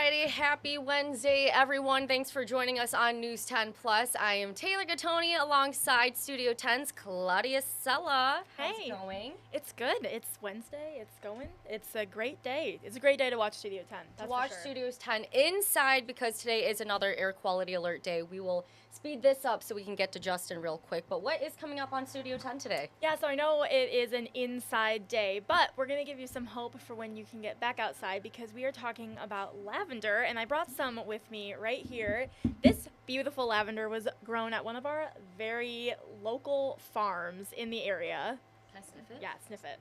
righty, happy Wednesday, everyone. Thanks for joining us on News 10 Plus. I am Taylor Gattoni alongside Studio 10's Claudia Sella. How's it going? It's good. It's Wednesday. It's going. It's a great day. It's a great day to watch Studio 10. That's to watch for sure. Studios 10 inside because today is another air quality alert day. We will speed this up so we can get to Justin real quick. But what is coming up on Studio 10 today? Yeah, so I know it is an inside day, but we're going to give you some hope for when you can get back outside because we are talking about lavender, and I brought some with me right here. This beautiful lavender was grown at one of our very local farms in the area. Can I sniff it? Yeah, sniff it.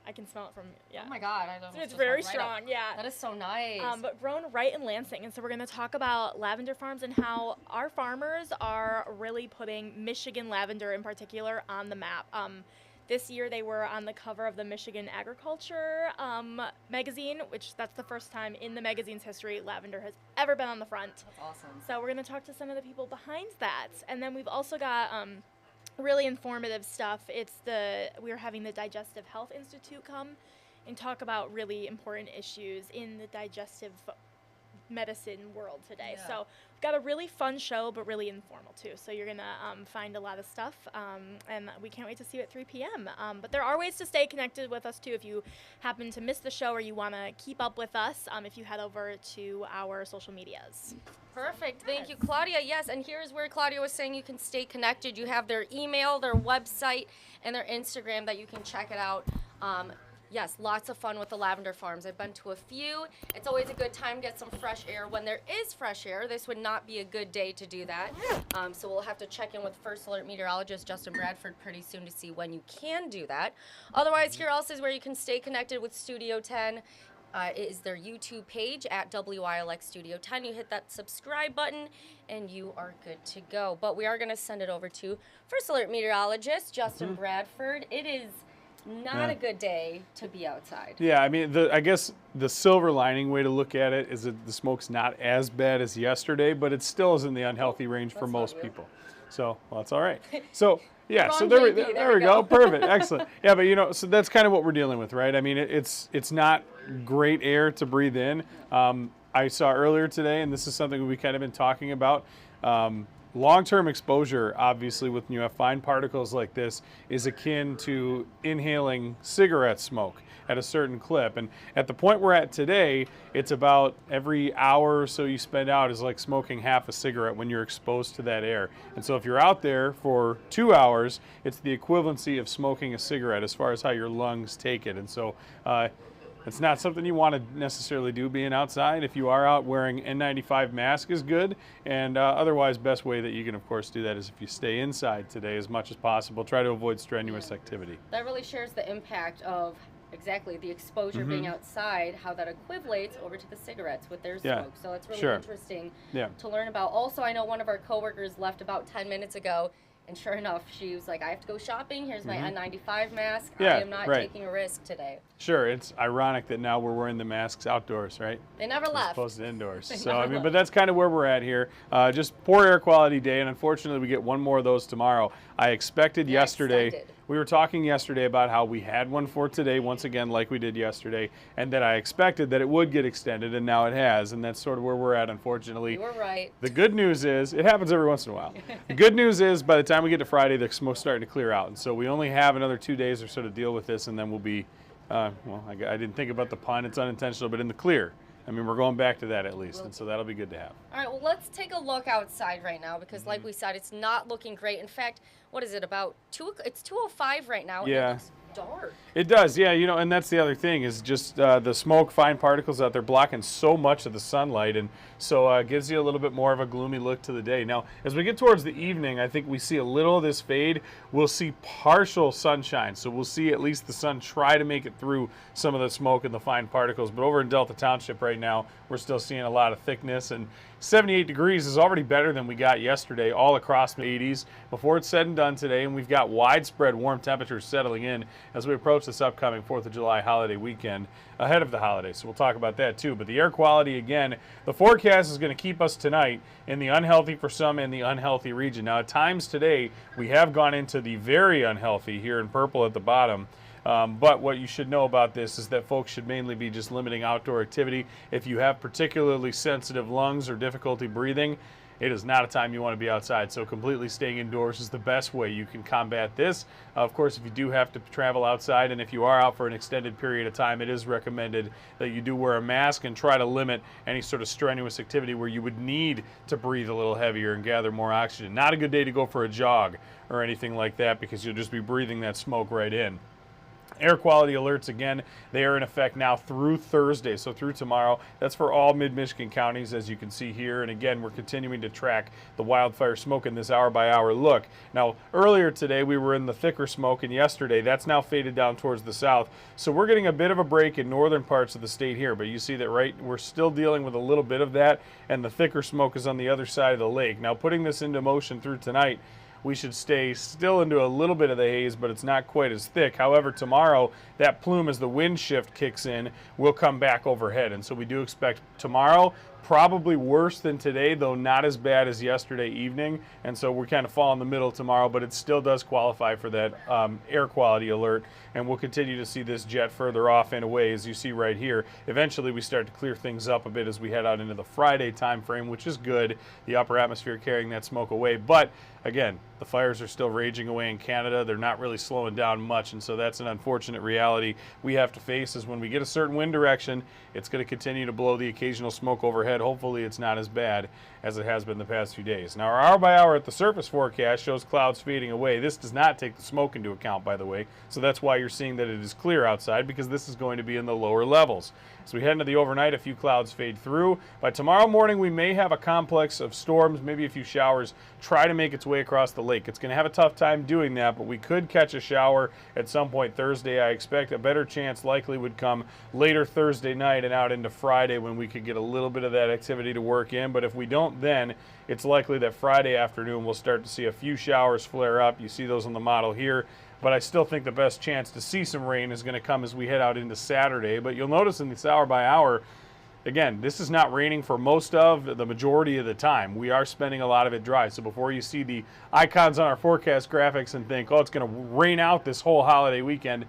I can smell it from, yeah. Oh my God. I don't know. It's very strong, yeah. That is so nice. But grown right in Lansing. And so we're going to talk about lavender farms and how our farmers are really putting Michigan lavender in particular on the map. This year they were on the cover of the Michigan Agriculture magazine, which that's the first time in the magazine's history lavender has ever been on the front. That's awesome. So we're going to talk to some of the people behind that. And then we've also got really informative stuff. We're having the Digestive Health Institute come and talk about really important issues in the digestive medicine world today. Yeah. So we've got a really fun show, but really informal too. So you're gonna find a lot of stuff, and we can't wait to see you at 3 p.m. But there are ways to stay connected with us too. If you happen to miss the show or you want to keep up with us, if you head over to our social medias. Perfect. Thank you, Claudia. Yes, and here's where Claudia was saying you can stay connected. You have their email, their website, and their Instagram that you can check it out. Yes, lots of fun with the lavender farms. I've been to a few. It's always a good time to get some fresh air. When there is fresh air, this would not be a good day to do that. So we'll have to check in with First Alert Meteorologist Justin Bradford pretty soon to see when you can do that. Otherwise, here else is where you can stay connected with Studio 10. It is their YouTube page at WILX Studio 10. You hit that subscribe button and you are good to go. But we are going to send it over to First Alert Meteorologist Justin Bradford. It is not a good day to be outside. Yeah, I mean, I guess the silver lining way to look at it is that the smoke's not as bad as yesterday, but it still is in the unhealthy range for most people. So, well, that's all right. So, yeah, so there we go. Perfect. Excellent. Yeah, but, so that's kind of what we're dealing with, right? I mean, it's not great air to breathe in. I saw earlier today, and this is something we've kind of been talking about, long-term exposure, obviously, with fine particles like this is akin to inhaling cigarette smoke at a certain clip. And at the point we're at today, it's about every hour or so you spend out is like smoking half a cigarette when you're exposed to that air. And so if you're out there for 2 hours, it's the equivalency of smoking a cigarette as far as how your lungs take it. And so it's not something you want to necessarily do being outside. If you are out, wearing N95 mask is good. And otherwise, best way that you can, of course, do that is if you stay inside today as much as possible. Try to avoid strenuous activity. That really shares the impact of exactly the exposure being outside, how that equivalates over to the cigarettes with their smoke. So it's really interesting to learn about. Also, I know one of our coworkers left about 10 minutes ago. And sure enough, she was like, I have to go shopping. Here's my N95 mask. I am not taking a risk today. Sure. It's ironic that now we're wearing the masks outdoors, right? They never left. As opposed to indoors. So, I mean, but that's kind of where we're at here. Just poor air quality day, and unfortunately we get one more of those tomorrow. I expected yesterday. We were talking yesterday about how we had one for today, once again, like we did yesterday, and that I expected that it would get extended, and now it has, and that's sort of where we're at, unfortunately. You were right. The good news is, it happens every once in a while. The good news is, by the time we get to Friday, the smoke's starting to clear out, and so we only have another 2 days or so to deal with this, and then we'll be, I didn't think about the pun, it's unintentional, but in the clear. I mean, we're going back to that at least, and so that'll be good to have. All right, well, let's take a look outside right now because, like we said, it's not looking great. In fact, what is it, about it's 2:05 right now, and it looks dark. It does, yeah, and that's the other thing is just the smoke, fine particles out there blocking so much of the sunlight, and so it gives you a little bit more of a gloomy look to the day. Now, as we get towards the evening, I think we see a little of this fade. We'll see partial sunshine, so we'll see at least the sun try to make it through some of the smoke and the fine particles, but over in Delta Township right now, we're still seeing a lot of thickness, and 78 degrees is already better than we got yesterday, all across the 80s before it's said and done today, and we've got widespread warm temperatures settling in as we approach this upcoming 4th of July holiday weekend ahead of the holiday. So we'll talk about that too. But the air quality, again, the forecast is going to keep us tonight in the unhealthy for some and the unhealthy region. Now, at times today, we have gone into the very unhealthy here in purple at the bottom. But what you should know about this is that folks should mainly be just limiting outdoor activity. If you have particularly sensitive lungs or difficulty breathing, it is not a time you want to be outside. So completely staying indoors is the best way you can combat this. Of course, if you do have to travel outside and if you are out for an extended period of time, it is recommended that you do wear a mask and try to limit any sort of strenuous activity where you would need to breathe a little heavier and gather more oxygen. Not a good day to go for a jog or anything like that because you'll just be breathing that smoke right in. Air quality alerts, again, they are in effect now through Thursday, so through tomorrow. That's for all mid-Michigan counties, as you can see here. And again, we're continuing to track the wildfire smoke in this hour-by-hour look. Now, earlier today, we were in the thicker smoke, and yesterday, that's now faded down towards the south. So we're getting a bit of a break in northern parts of the state here, but you see that, right, we're still dealing with a little bit of that, and the thicker smoke is on the other side of the lake. Now, putting this into motion through tonight, we should stay still into a little bit of the haze, but it's not quite as thick. However, tomorrow, that plume, as the wind shift kicks in, will come back overhead. And so we do expect tomorrow, probably worse than today, though not as bad as yesterday evening. And so we kind of fall in the middle tomorrow, but it still does qualify for that air quality alert. And we'll continue to see this jet further off and away, as you see right here. Eventually, we start to clear things up a bit as we head out into the Friday time frame, which is good. The upper atmosphere carrying that smoke away. But again, the fires are still raging away in Canada. They're not really slowing down much, and so that's an unfortunate reality we have to face, is when we get a certain wind direction, it's going to continue to blow the occasional smoke overhead. Hopefully it's not as bad as it has been the past few days. Now, our hour-by-hour at the surface forecast shows clouds fading away. This does not take the smoke into account, by the way, so that's why you're seeing that it is clear outside, because this is going to be in the lower levels. As we head into the overnight, a few clouds fade through. By tomorrow morning, we may have a complex of storms, maybe a few showers, try to make its way across the lake. It's going to have a tough time doing that, but we could catch a shower at some point Thursday. I expect a better chance likely would come later Thursday night and out into Friday, when we could get a little bit of that activity to work in. But if we don't, then it's likely that Friday afternoon we'll start to see a few showers flare up. You see those on the model here. But I still think the best chance to see some rain is going to come as we head out into Saturday. But you'll notice in this hour by hour, again, this is not raining for most of the majority of the time. We are spending a lot of it dry. So before you see the icons on our forecast graphics and think, oh, it's going to rain out this whole holiday weekend,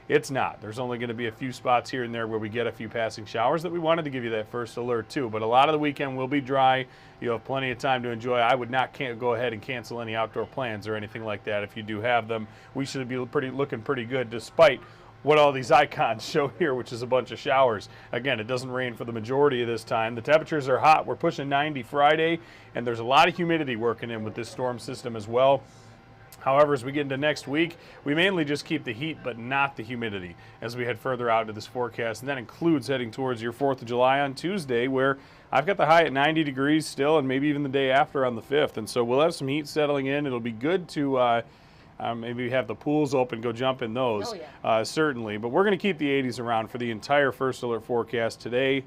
it's not. There's only going to be a few spots here and there where we get a few passing showers that we wanted to give you that first alert too. But a lot of the weekend will be dry. You'll have plenty of time to enjoy. I would not go ahead and cancel any outdoor plans or anything like that if you do have them. We should be looking pretty good despite what all these icons show here, which is a bunch of showers. Again, it doesn't rain for the majority of this time. The temperatures are hot. We're pushing 90 Friday, and there's a lot of humidity working in with this storm system as well. However, as we get into next week, we mainly just keep the heat but not the humidity as we head further out into this forecast. And that includes heading towards your 4th of July on Tuesday, where I've got the high at 90 degrees still, and maybe even the day after on the 5th. And so we'll have some heat settling in. It'll be good to maybe have the pools open, go jump in those, certainly. But we're going to keep the 80s around for the entire first alert forecast today.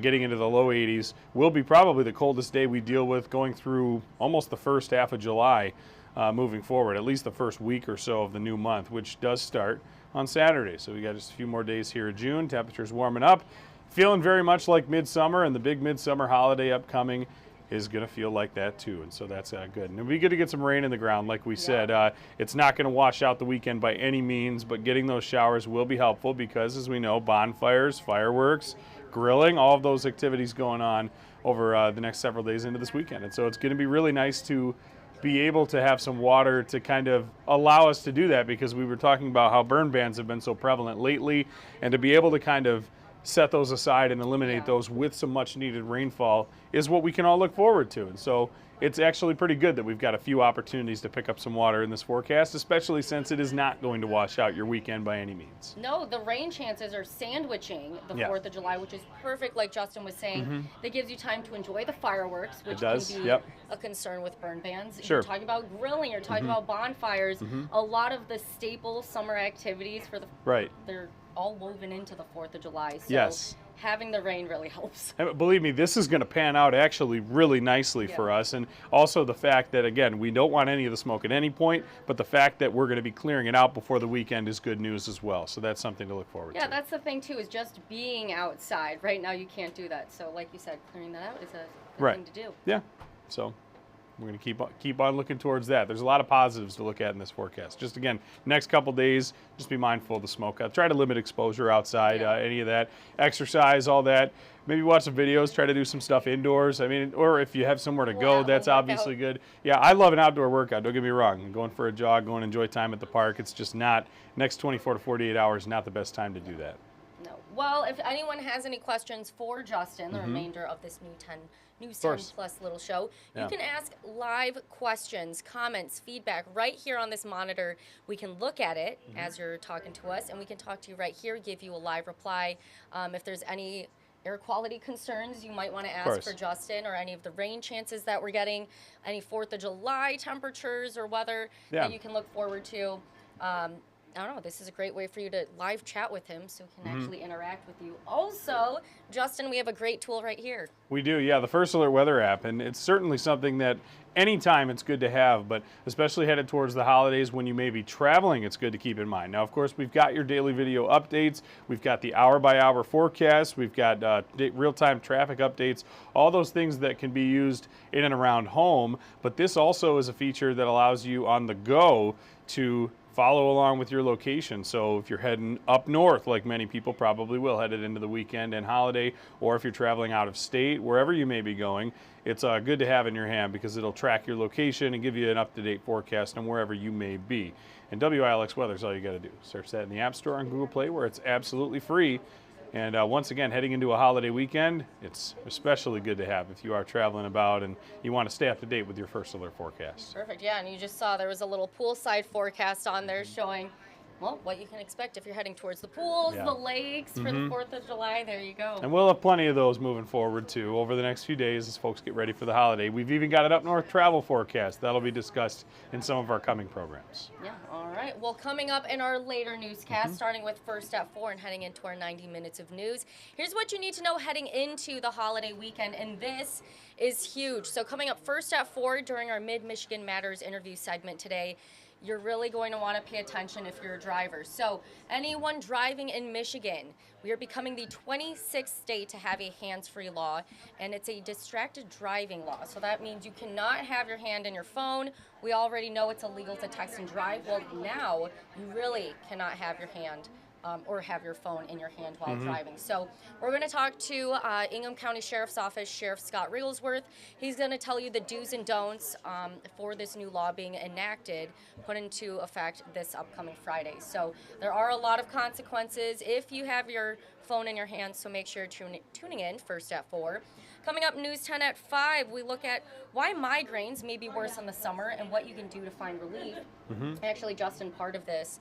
Getting into the low 80s will be probably the coldest day we deal with going through almost the first half of July. Moving forward, at least the first week or so of the new month, which does start on Saturday. So we got just a few more days here in June. Temperatures warming up, feeling very much like midsummer, and the big midsummer holiday upcoming is going to feel like that too. And so that's good. And it'll be good to get some rain in the ground, like we said. It's not going to wash out the weekend by any means, but getting those showers will be helpful because, as we know, bonfires, fireworks, grilling, all of those activities going on over the next several days into this weekend. And so it's going to be really nice to be able to have some water to kind of allow us to do that, because we were talking about how burn bans have been so prevalent lately, and to be able to kind of set those aside and eliminate those with some much needed rainfall is what we can all look forward to. And so it's actually pretty good that we've got a few opportunities to pick up some water in this forecast, especially since it is not going to wash out your weekend by any means. No, the rain chances are sandwiching the 4th of July, which is perfect, like Justin was saying. That gives you time to enjoy the fireworks, which can be a concern with burn bans. Sure. You're talking about grilling, you're talking about bonfires. A lot of the staple summer activities for the they're all woven into the 4th of July. So having the rain really helps. And believe me, this is going to pan out actually really nicely for us. And also the fact that, again, we don't want any of the smoke at any point, but the fact that we're going to be clearing it out before the weekend is good news as well. So that's something to look forward to. Yeah, that's the thing too, is just being outside. Right now you can't do that. So like you said, clearing that out is a good thing to do. Yeah. So we're going to keep on looking towards that. There's a lot of positives to look at in this forecast. Just again, next couple days, just be mindful of the smoke. Try to limit exposure outside, any of that, exercise, all that. Maybe watch some videos, try to do some stuff indoors. I mean, or if you have somewhere to go, that's obviously good. Yeah, I love an outdoor workout. Don't get me wrong. Going for a jog, going to enjoy time at the park. It's just not, next 24 to 48 hours, not the best time to do that. No. Well, if anyone has any questions for Justin, the remainder of this News 10 Plus little show, you can ask live questions, comments, feedback right here on this monitor. We can look at it as you're talking to us, and we can talk to you right here, give you a live reply. If there's any air quality concerns you might want to ask for Justin, or any of the rain chances that we're getting, any 4th of July temperatures or weather that you can look forward to. I don't know, this is a great way for you to live chat with him so he can actually interact with you. Also, Justin, we have a great tool right here. We do, yeah, the First Alert Weather app, and it's certainly something that anytime it's good to have, but especially headed towards the holidays when you may be traveling, it's good to keep in mind. Now, of course, we've got your daily video updates, we've got the hour-by-hour forecast, we've got real-time traffic updates, all those things that can be used in and around home, but this also is a feature that allows you on the go to follow along with your location. So if you're heading up north, like many people probably will, headed into the weekend and holiday, or if you're traveling out of state, wherever you may be going, it's good to have in your hand because it'll track your location and give you an up-to-date forecast on wherever you may be. And WILX Weather is all you got to do. Search that in the App Store on Google Play, where it's absolutely free. And once again, heading into a holiday weekend, it's especially good to have if you are traveling about and you want to stay up to date with your First Alert forecast. Perfect, yeah, and you just saw there was a little poolside forecast on there showing, well, what you can expect if you're heading towards the pools, the lakes for the 4th of July. There you go. And we'll have plenty of those moving forward, too, over the next few days as folks get ready for the holiday. We've even got an up north travel forecast. That'll be discussed in some of our coming programs. Yeah, all right. Well, coming up in our later newscast, starting with First at 4 and heading into our 90 minutes of news, here's what you need to know heading into the holiday weekend, and this is huge. So coming up First at 4 during our Mid-Michigan Matters interview segment today, you're really going to want to pay attention if you're a driver. So anyone driving in Michigan, we are becoming the 26th state to have a hands-free law, and it's a distracted driving law. So that means you cannot have your hand in your phone. We already know it's illegal to text and drive. Well, now you really cannot have your hand or have your phone in your hand while driving. So we're going to talk to Ingham County Sheriff's Office Sheriff Scott Rigglesworth. He's going to tell you the do's and don'ts for this new law being enacted, put into effect this upcoming Friday. So there are a lot of consequences if you have your phone in your hand, so make sure you're tuning in First at 4. Coming up, News 10 at 5, we look at why migraines may be worse in the summer and what you can do to find relief. Actually, Justin, part of this,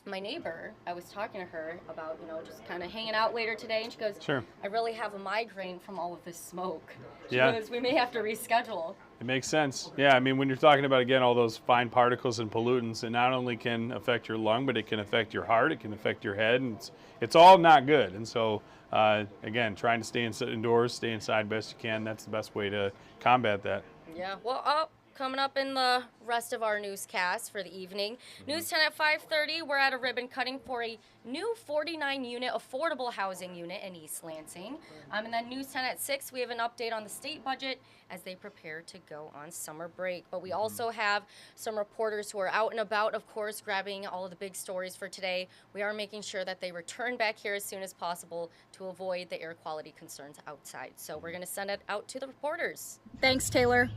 my neighbor, I was talking to her about, just kind of hanging out later today, and she goes, I really have a migraine from all of this smoke. She goes, we may have to reschedule. It makes sense. Yeah, I mean, when you're talking about, again, all those fine particles and pollutants, it not only can affect your lung, but it can affect your heart, it can affect your head, and it's all not good. And so, again, trying to stay indoors, stay inside best you can, that's the best way to combat that. Yeah, well, coming up in the rest of our newscast for the evening. News 10 at 5:30, we're at a ribbon cutting for a new 49-unit affordable housing unit in East Lansing. And then News 10 at 6, we have an update on the state budget as they prepare to go on summer break. But we also have some reporters who are out and about, of course, grabbing all of the big stories for today. We are making sure that they return back here as soon as possible to avoid the air quality concerns outside. So we're going to send it out to the reporters. Thanks, Taylor.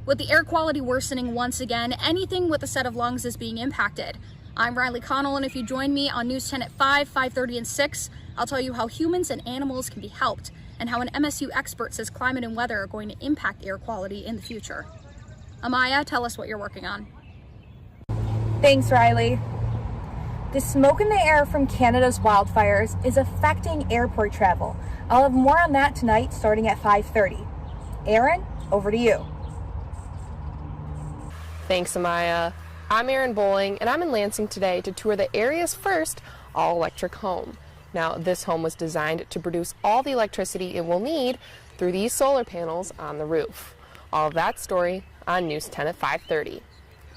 With the air quality worsening once again, anything with a set of lungs is being impacted. I'm Riley Connell, and if you join me on News 10 at 5, 5:30, and 6, I'll tell you how humans and animals can be helped, and how an MSU expert says climate and weather are going to impact air quality in the future. Amaya, tell us what you're working on. Thanks, Riley. The smoke in the air from Canada's wildfires is affecting airport travel. I'll have more on that tonight starting at 5:30. Aaron, over to you. Thanks, Amaya. I'm Erin Bowling, and I'm in Lansing today to tour the area's first all-electric home. Now, this home was designed to produce all the electricity it will need through these solar panels on the roof. All of that story on News 10 at 5:30.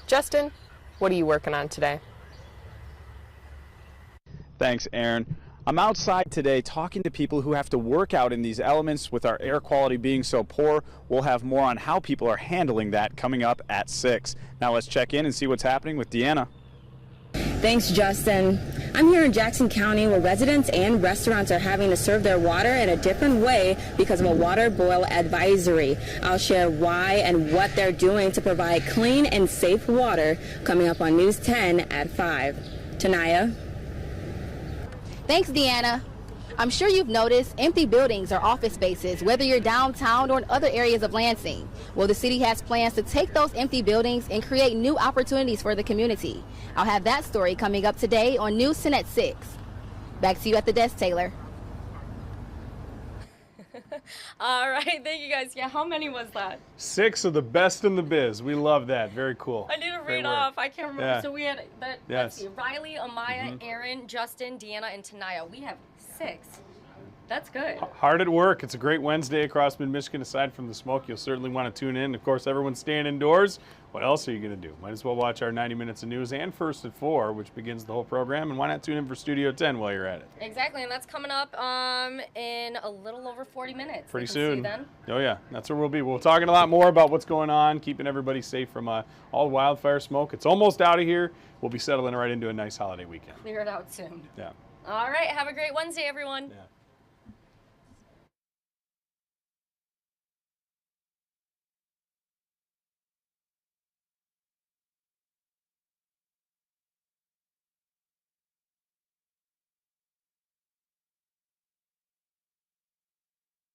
Justin, what are you working on today? Thanks, Aaron. I'm outside today talking to people who have to work out in these elements with our air quality being so poor. We'll have more on how people are handling that coming up at 6. Now let's check in and see what's happening with Deanna. Thanks, Justin. I'm here in Jackson County where residents and restaurants are having to serve their water in a different way because of a water boil advisory. I'll share why and what they're doing to provide clean and safe water coming up on News 10 at 5. Tanaya. Thanks, Deanna. I'm sure you've noticed empty buildings or office spaces, whether you're downtown or in other areas of Lansing. Well, the city has plans to take those empty buildings and create new opportunities for the community. I'll have that story coming up today on News 10 at 6. Back to you at the desk, Taylor. All right, thank you guys. Yeah, how many was that? 6 of the best in the biz. We love that. Very cool. I need to Great read work. off. I can't remember. Yeah. So we had, let's Yes. see, Riley, Amaya, Aaron, Justin, Deanna, and Tanaya. We have 6. That's good. Hard at work. It's a great Wednesday across mid-Michigan. Aside from the smoke, you'll certainly want to tune in. Of course, everyone's staying indoors. What else are you going to do? Might as well watch our 90 minutes of news and First at 4, which begins the whole program. And why not tune in for Studio 10 while you're at it? Exactly, and that's coming up in a little over 40 minutes. Pretty We can see you soon. then. Oh, yeah. That's where we'll be. We're talking a lot more about what's going on, keeping everybody safe from all wildfire smoke. It's almost out of here. We'll be settling right into a nice holiday weekend. Clear it out soon. Yeah. All right, have a great Wednesday, everyone. Yeah.